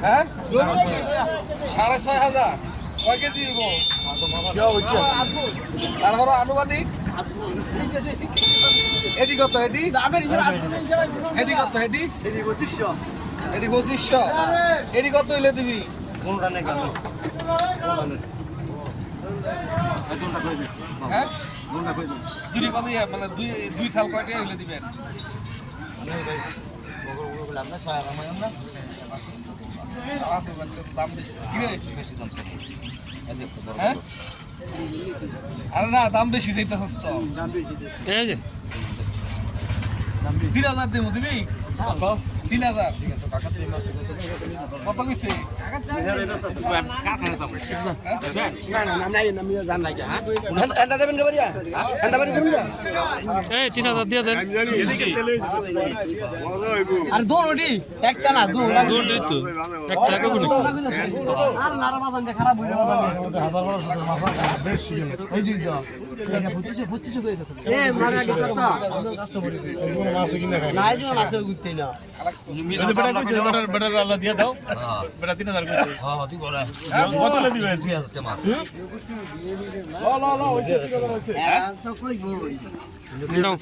হ্যাঁ 6,500 কয় কেজি দিব তারপর আনুমানিক এডি কত এডি এডি কত এডি 2500 এডি 2500 এডি কত হইলে দিবি হ্যাঁ দুই কত মানে দুই থাল কয়টা হইলে দিবেন দাম বেশি হ্যাঁ আরে না দাম বেশি চাইতেছস তো 3,000 দেবো দিবি 3,000 কত কইছে এই 3,000 দিয়ে দেন আর দোনোটি একটা না দু দূর দিই তো এক টাকা বলি আর নারা বাজানটা খারাপ হইলো বাজান বেশি এই যে দাও 25 করে দিতে এ মারা কি কত কষ্ট করে মাছ কিনে খাই না এই যে মাছ গুছতে না বেটা আল্লাহ দিয়ে দাও বেটা 3,000 কইছে হ্যাঁ তুই বলা কত লে দিবেন 2,000 টাকা মাছ ল ল ল হইছে তো কই বই নাও